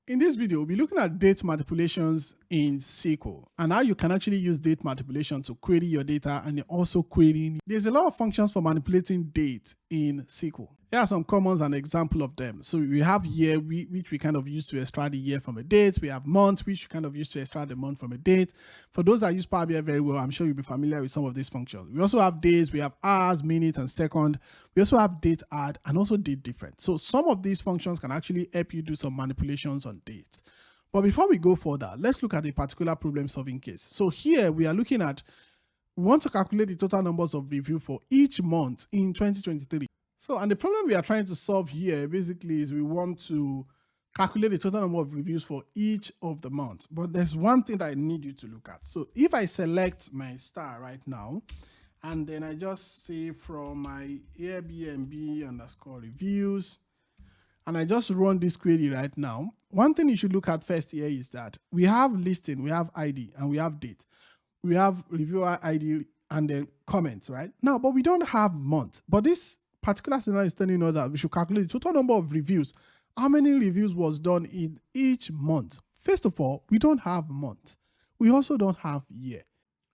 In this video, we'll be looking at date manipulations in SQL and how you can actually use date manipulation to query your data and also querying. There's a lot of functions for manipulating date in SQL. Here are some commons and example of them. So we have year, which we kind of use to extract the year from a date. We have month, which we kind of use to extract the month from a date. For those that use Power BI very well, I'm sure you'll be familiar with some of these functions. We also have days, we have hours, minutes, and second. We also have date add and also date different. So some of these functions can actually help you do some manipulations on dates. But before we go further, let's look at a particular problem solving case. So here we are looking at, we want to calculate the total numbers of review for each month in 2023. So, and the problem we are trying to solve here basically is we want to calculate the total number of reviews for each of the months. But there's one thing that I need you to look at. So if I select my star right now, and then I just say from my Airbnb underscore reviews, and I just run this query right now, one thing you should look at first here is that we have listing, we have ID, and we have date. We have reviewer ID and then comments, right? Now, but we don't have month. But this particular scenario is telling us that we should calculate the total number of reviews. How many reviews was done in each month? First of all, we don't have month. We also don't have year.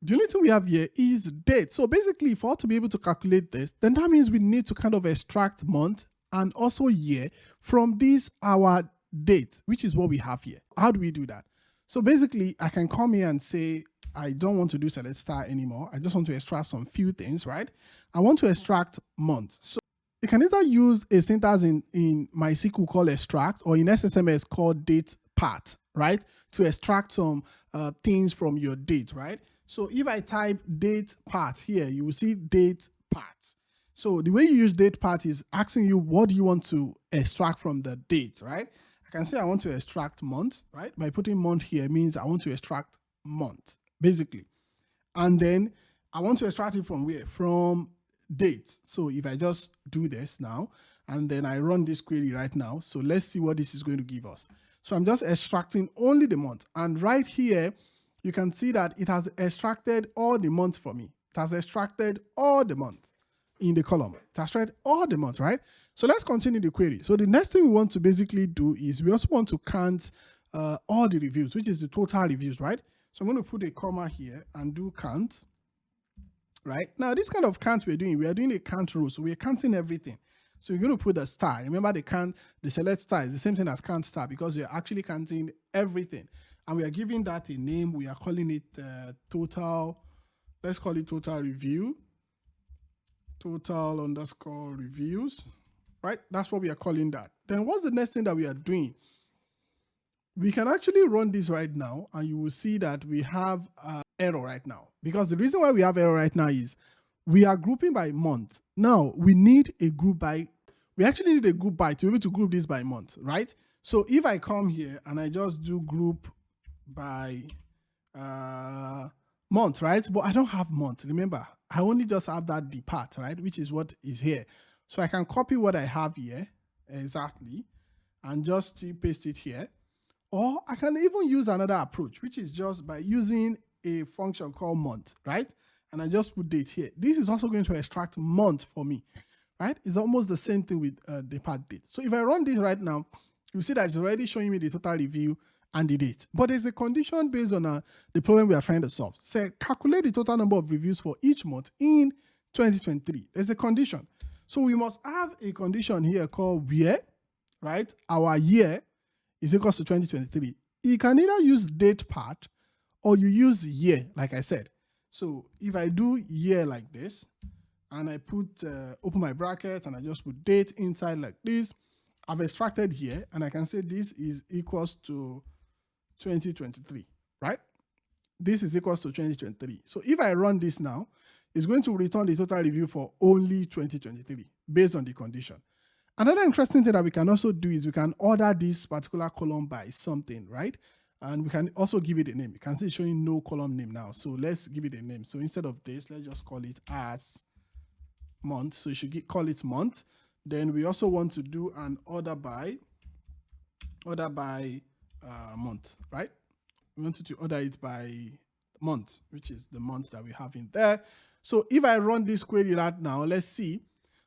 The only thing we have here is date. So basically, for us to be able to calculate this, then that means we need to kind of extract month and also year from this our date, which is what we have here. How do we do that? So basically, I can come here and say, I don't want to do select star anymore. I just want to extract some few things, right? I want to extract month. So you can either use a syntax in MySQL called extract or in SSMS called date part, right? To extract some things from your date, right? So if I type date part here, you will see date part. So the way you use date part is asking you, what do you want to extract from the date, right? I can say I want to extract month, right? By putting month here means I want to extract month, basically. And then I want to extract it from where? From date. So if I just do this now, and then I run this query right now, so let's see what this is going to give us. So I'm just extracting only the month. And right here, you can see that it has extracted all the months for me. It has extracted all the months in the column. It has extracted all the months, right? So let's continue the query. So the next thing we want to basically do is we also want to count all the reviews, which is the total reviews, right? So I'm going to put a comma here and do count, right? Now, this kind of count we are doing a count row. So we're counting everything. So you're going to put a star. Remember the select star is the same thing as count star because you're actually counting everything. And we are giving that a name. We are calling it total. Let's call it total review. Total underscore reviews, right? That's what we are calling that. Then what's the next thing that we are doing? We can actually run this right now and you will see that we have error right now, because the reason why we have error right now is we are grouping by month. Now we need a group by, we actually need a group by to be able to group this by month, right? So if I come here and I just do group by month, right? But I don't have month. Remember, I only just have that D part, right? Which is what is here. So I can copy what I have here exactly and just paste it here. Or I can even use another approach, which is just by using a function called month, right? And I just put date here. This is also going to extract month for me, right? It's almost the same thing with the part date. So if I run this right now, you see that it's already showing me the total review and the date. But there's a condition based on the problem we are trying to solve. Say, calculate the total number of reviews for each month in 2023. There's a condition. So we must have a condition here called where, right? Our year is equals to 2023. You can either use date part or you use year, like I said. So if I do year like this, and I put, open my bracket, and I just put date inside like this, I've extracted here, and I can say this is equals to 2023, right? This is equals to 2023. So if I run this now, it's going to return the total review for only 2023 based on the condition. Another interesting thing that we can also do is we can order this particular column by something, right? And we can also give it a name. You can see it's showing no column name now. So let's give it a name. So instead of this, let's just call it as month. So you should call it month. Then we also want to do an order by month, right? We want to order it by month, which is the month that we have in there. So if I run this query right now, let's see.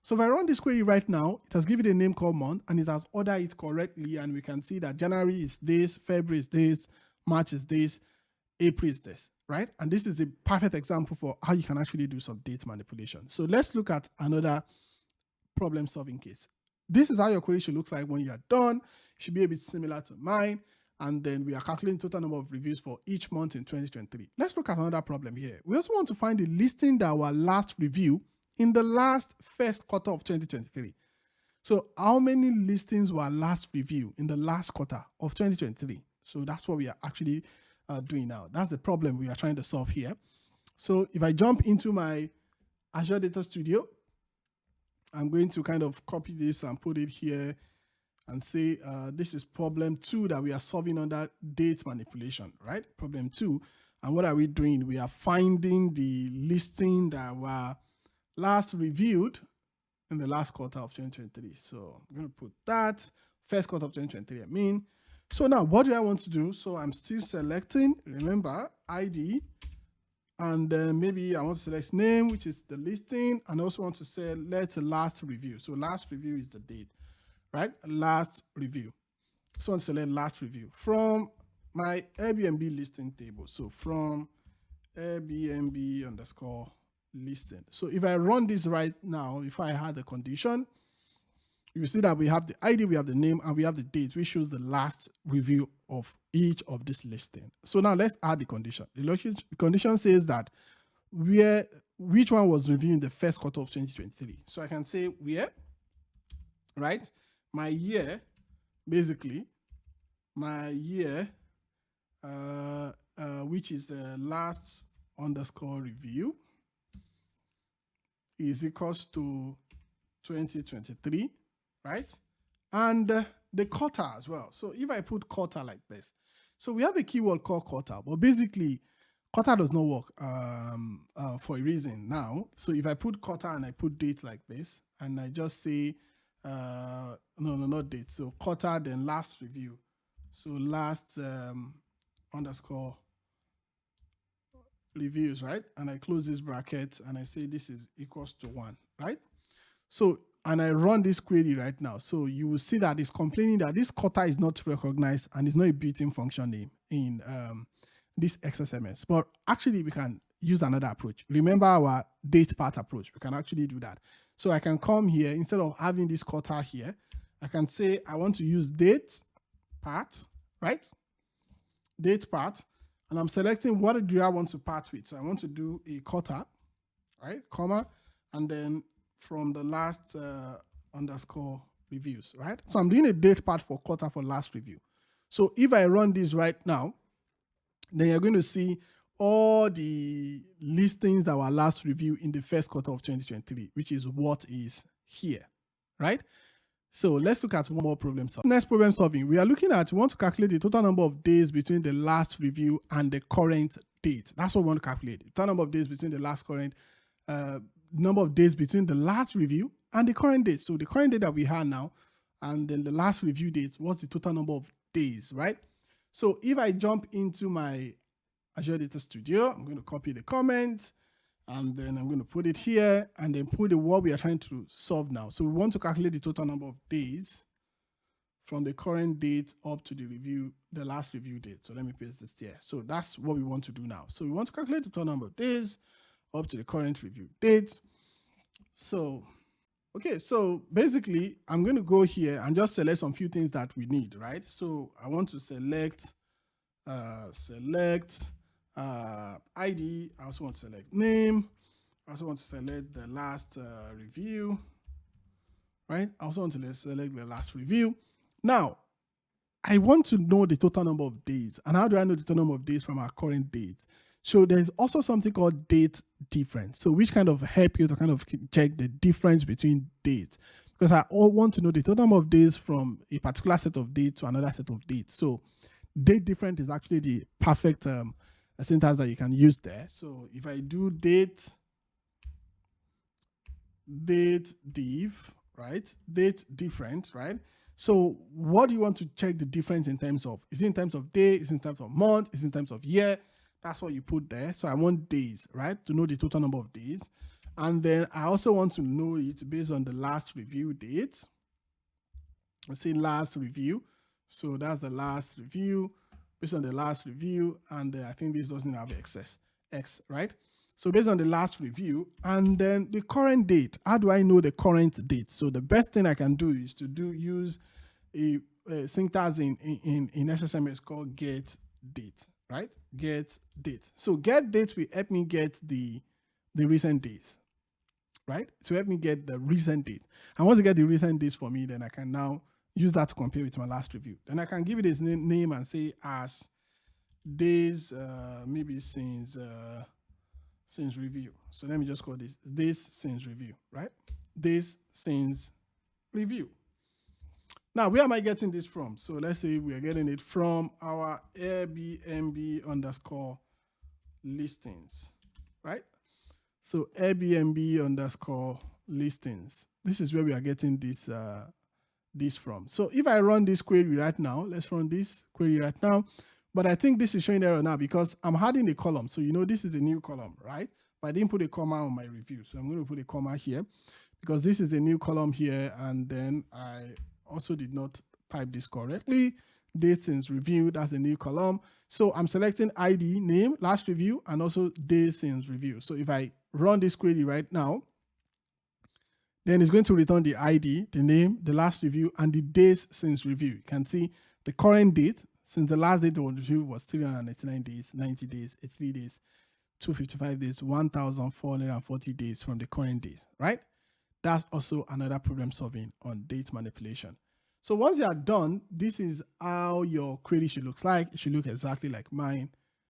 So if I run this query right now, it has given a name called month and it has ordered it correctly. And we can see that January is this, February is this, March is this, April is this, right? And this is a perfect example for how you can actually do some date manipulation. So let's look at another problem solving case. This is how your query should look like when you are done. It should be a bit similar to mine. And then we are calculating total number of reviews for each month in 2023. Let's look at another problem here. We also want to find the listing that were last review in the first quarter of 2023. So how many listings were last review in the last quarter of 2023? So that's what we are actually doing now. That's the problem we are trying to solve here. So if I jump into my Azure Data Studio, I'm going to kind of copy this and put it here and say this is problem 2 that we are solving under date manipulation, right? Problem 2. And what are we doing? We are finding the listing that were last reviewed in the last quarter of 2023. So I'm going to put that first quarter of 2023, I mean. So now what do I want to do? So I'm still selecting, remember, ID, and then maybe I want to select name, which is the listing, and I also want to select last review. So last review is the date, right? Last review. So I want to select last review from my Airbnb listing table. So from Airbnb underscore listing. So if I run this right now, if I had the condition, you see that we have the ID, we have the name, and we have the date, which shows the last review of each of this listing. So now let's add the condition. The condition says that which one was reviewed in the first quarter of 2023. So I can say where, right? My year, basically, my year, which is the last underscore review, is equals to 2023. Right? And the quarter as well. So if I put quarter like this, so we have a keyword called quarter, but basically quarter does not work for a reason now. So if I put quarter and I put date like this, and I just say, no, not date. So quarter, then last review. So last underscore reviews, right? And I close this bracket and I say this is equals to 1, right? So, and I run this query right now. So you will see that it's complaining that this quarter is not recognized and it's not a built-in function name in this XSMS. But actually we can use another approach. Remember our date part approach. We can actually do that. So I can come here, instead of having this quarter here, I can say I want to use date part, right? Date part. And I'm selecting what do I want to part with. So I want to do a quarter, right? Comma, and then from the last underscore reviews, right? So I'm doing a date part for quarter for last review. So if I run this right now, then you're going to see all the listings that were last reviewed in the first quarter of 2023, which is what is here, right? So let's look at one more problem solving. Next problem solving, we are looking at, we want to calculate the total number of days between the last review and the current date. That's what we want to calculate. The total number of days between the last current number of days between the last review and the current date. So the current date that we have now, and then the last review date, what's the total number of days, right? So if I jump into my Azure Data Studio, I'm going to copy the comment, and then I'm going to put it here, and then put what we are trying to solve now. So we want to calculate the total number of days from the current date up to the last review date. So let me paste this here. So that's what we want to do now. So we want to calculate the total number of days up to the current review date. So, okay, so basically I'm going to go here and just select some few things that we need, right? So I want to select ID. I also want to select name. I also want to select the last review, right? I also want to select the last review. Now, I want to know the total number of days. And how do I know the total number of days from our current date? So there's also something called date difference. So which kind of help you to kind of check the difference between dates. Because I want to know the total number of days from a particular set of dates to another set of dates. So date difference is actually the perfect syntax that you can use there. So if I do date diff, right? Date different, right? So what do you want to check the difference in terms of? Is it in terms of day? Is it in terms of month? Is it in terms of year? That's what you put there. So I want days, right? To know the total number of days. And then I also want to know it based on the last review date. Let's say last review. So that's the last review based on the last review. And I think this doesn't have excess X, right? So based on the last review and then the current date. How do I know the current date? So the best thing I can do is to use a syntax in SSMS called get date, right? Get date. So get date will help me get the recent days, right? To help me get the recent date. And once I get the recent dates for me, then I can now use that to compare with my last review. Then I can give it its name and say as days, maybe since review. So let me just call this days since review, right? Days since review. Now, where am I getting this from? So let's say we are getting it from our Airbnb underscore listings, right? So Airbnb underscore listings. This is where we are getting this this from. So if I run this query right now, let's run this query right now. But I think this is showing error now because I'm adding a column. So you know this is a new column, right? But I didn't put a comma on my review. So I'm going to put a comma here because this is a new column here. And then I also did not type this correctly. Date since review, that's a new column. So I'm selecting ID, name, last review, and also date since review. So if I run this query right now, then it's going to return the ID, the name, the last review, and the days since review. You can see the current date since the last date of review was 389 days, 90 days, 83 days, 255 days, 1,440 days from the current days, right? That's also another problem solving on date manipulation. So once you are done, this is how your query should look like. It should look exactly like mine.